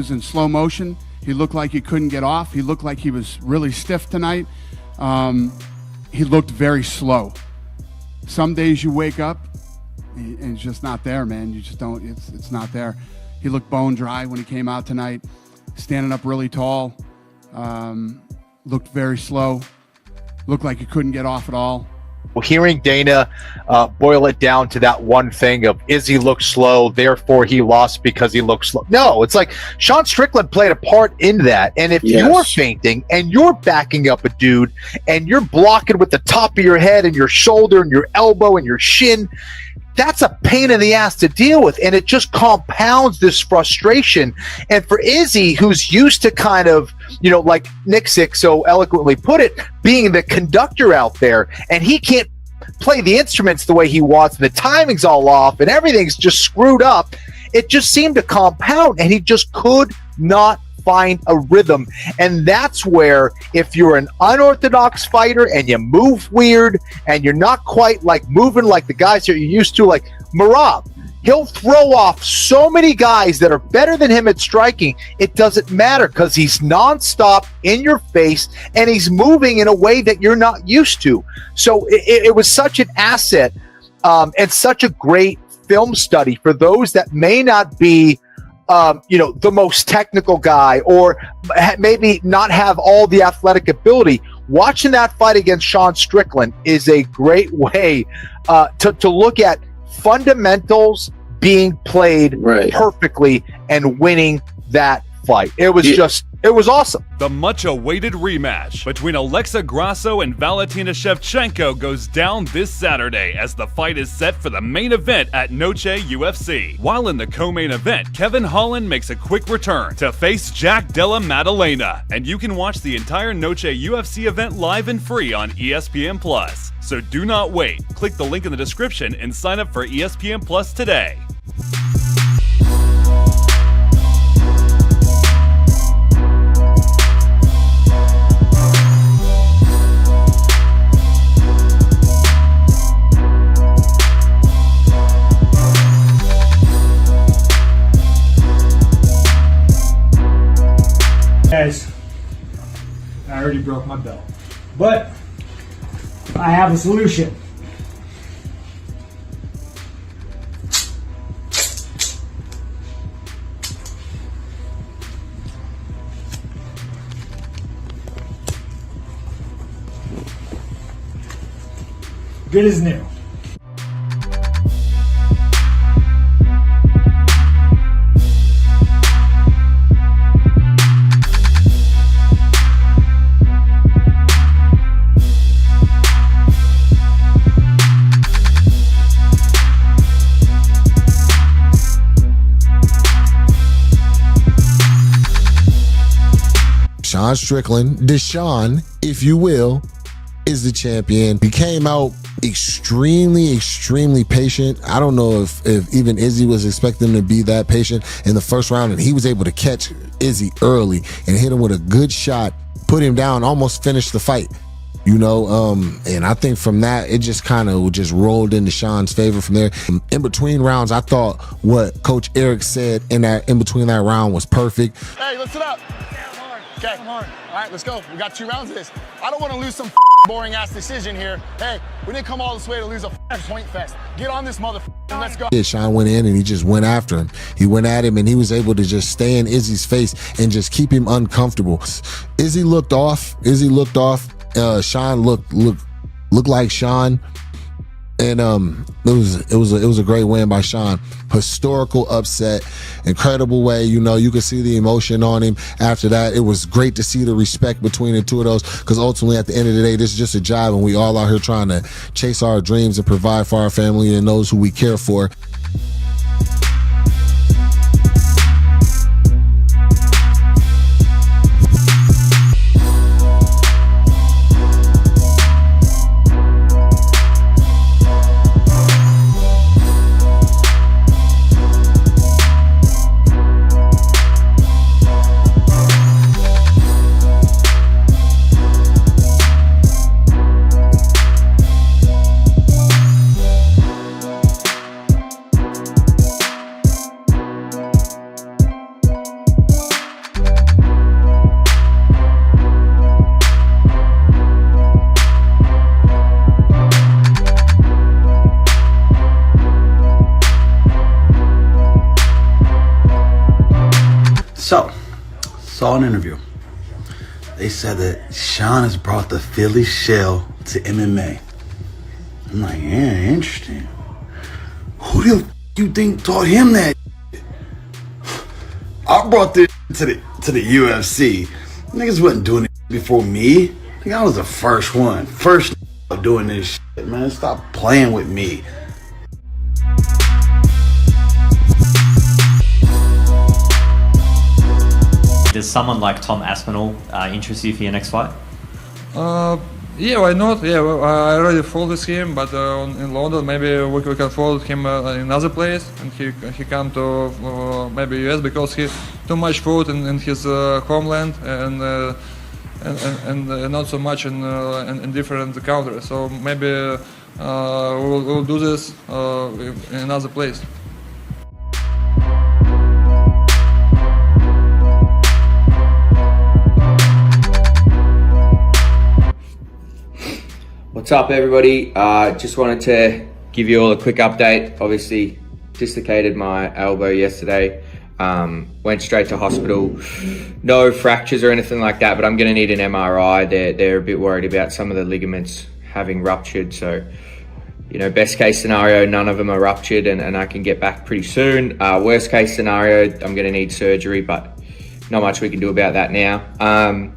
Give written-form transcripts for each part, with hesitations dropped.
was in slow motion. He looked like he couldn't get off. He looked like he was really stiff tonight. He looked very slow. Some days you wake up and it's just not there, man. You just don't, it's not there. He looked bone dry when he came out tonight, standing up really tall. Looked very slow. Looked like he couldn't get off at all. Well, hearing Dana boil it down to that one thing of Izzy looked slow, therefore he lost because he looked slow. No, it's like Sean Strickland played a part in that. And if you're fainting and you're backing up a dude and you're blocking with the top of your head and your shoulder and your elbow and your shin, that's a pain in the ass to deal with. And it just compounds this frustration. And for Izzy, who's used to kind of, like Nick Sick so eloquently put it, being the conductor out there, and he can't play the instruments the way he wants, and the timing's all off, and everything's just screwed up, it just seemed to compound, and he just could not find a rhythm. And that's where, if you're an unorthodox fighter and you move weird and you're not quite like moving like the guys that you're used to, like Marab, he'll throw off so many guys that are better than him at striking. It doesn't matter because he's nonstop in your face and he's moving in a way that you're not used to. So it was such an asset and such a great film study for those that may not be the most technical guy or maybe not have all the athletic ability. Watching that fight against Sean Strickland is a great way to look at fundamentals being played perfectly and winning that fight. It was it was awesome. The much-awaited rematch between Alexa Grasso and Valentina Shevchenko goes down this Saturday as the fight is set for the main event at Noche UFC. While in the co-main event, Kevin Holland makes a quick return to face Jack Della Maddalena, and you can watch the entire Noche UFC event live and free on ESPN+. So do not wait. Click the link in the description and sign up for ESPN Plus today. Guys, I already broke my belt, but I have a solution. Good as new. Sean Strickland, Deshaun, if you will, is the champion. He came out extremely patient. I don't know if even Izzy was expecting him to be that patient in the first round, and he was able to catch Izzy early and hit him with a good shot, put him down, almost finished the fight. And I think from that, it just kind of just rolled into Sean's favor from there. In between rounds, I thought what Coach Eric said in between that round was perfect. Hey, listen up. Okay, all right, let's go. We got 2 rounds of this. I don't want to lose some boring ass decision here. Hey, we didn't come all this way to lose a point fest. Get on this motherfucker and let's go. Yeah, Sean went in and he just went after him. He went at him and he was able to just stay in Izzy's face and just keep him uncomfortable. Izzy looked off. Sean looked like Sean. And it was a great win by Sean. Historical upset, incredible way. You could see the emotion on him after that. It was great to see the respect between the two of those, because ultimately at the end of the day, this is just a job, and we all out here trying to chase our dreams and provide for our family and those who we care for. So, saw an interview. They said that Sean has brought the Philly shell to MMA. I'm like, yeah, interesting. Who do you think taught him that? I brought this to the UFC. Niggas wasn't doing it before me. I think I was the first one. First doing this shit, man. Stop playing with me. Does someone like Tom Aspinall interest you for your next fight? Yeah, why not? Yeah, well, I already followed him, but in London maybe we can follow him in another place, and he come to maybe US because he too much fought in his homeland and not so much in different countries. So maybe we'll do this in another place. What's up, everybody? Just wanted to give you all a quick update. Obviously, dislocated my elbow yesterday. Went straight to hospital. No fractures or anything like that, but I'm going to need an MRI. They're a bit worried about some of the ligaments having ruptured. So, you know, best case scenario, none of them are ruptured and I can get back pretty soon. Worst case scenario, I'm going to need surgery, but not much we can do about that now.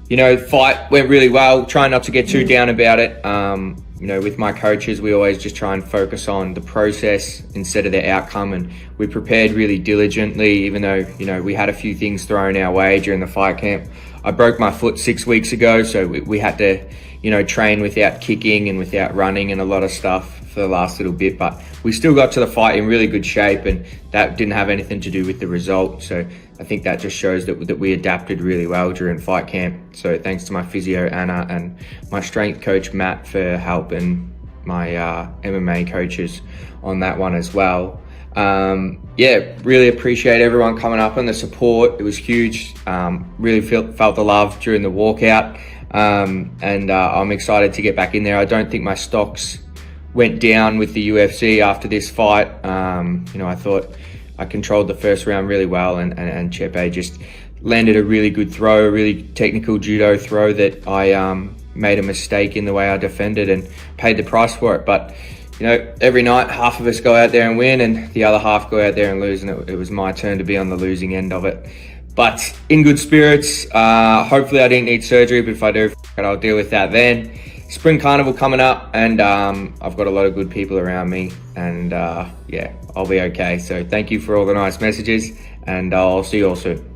You know, fight went really well. Try not to get too down about it. You know, with my coaches, we always just try and focus on the process instead of the outcome. And we prepared really diligently, even though, you know, we had a few things thrown our way during the fight camp. I broke my foot 6 weeks ago, so we had to, you know, train without kicking and without running and a lot of stuff for the last little bit. But we still got to the fight in really good shape, and that didn't have anything to do with the result. So I think that just shows that we adapted really well during fight camp. So thanks to my physio, Anna, and my strength coach, Matt, for helping my MMA coaches on that one as well. Yeah, really appreciate everyone coming up and the support. It was huge. Really felt the love during the walkout. And I'm excited to get back in there. I don't think my stocks went down with the UFC after this fight. You know, I thought I controlled the first round really well, and Chepe just landed a really good throw, a really technical judo throw that I made a mistake in the way I defended and paid the price for it. But, you know, every night half of us go out there and win and the other half go out there and lose, and it was my turn to be on the losing end of it. But in good spirits. Hopefully I didn't need surgery, but if I do, I'll deal with that then. Spring Carnival coming up, and I've got a lot of good people around me, and yeah, I'll be okay. So thank you for all the nice messages, and I'll see you all soon.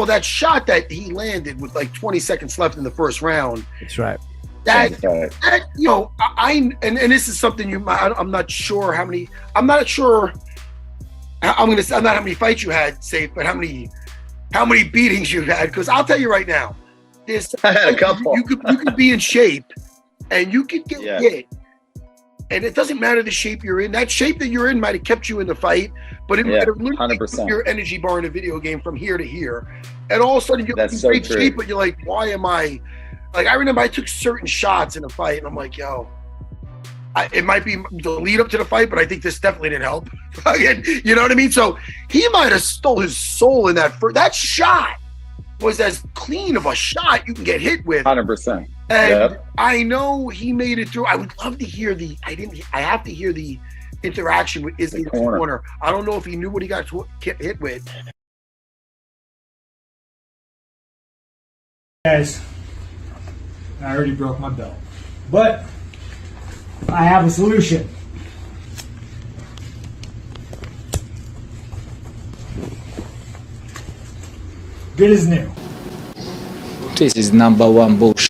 That shot that he landed with like 20 seconds left in the first round. That's right. That you know, and this is something I'm not sure how many. I'm not sure. I'm not how many fights you had, Safe, but how many beatings you had. Because I'll tell you right now, I had a couple. You could be in shape, and you could get hit. And it doesn't matter the shape you're in. That shape that you're in might have kept you in the fight, but it might have literally put your energy bar in a video game from here to here. And all of a sudden you're in great shape, but you're like, why am I? Like, I remember I took certain shots in a fight, and I'm like, yo, it might be the lead up to the fight, but I think this definitely didn't help. You know what I mean? So he might have stole his soul in that. That shot was as clean of a shot you can get hit with. 100%. And I know he made it through. I would love to hear I have to hear the interaction with Izzy in the corner. I don't know if he knew what he got hit with. Guys, I already broke my belt, but I have a solution. Good as new. This is #1 bullshit.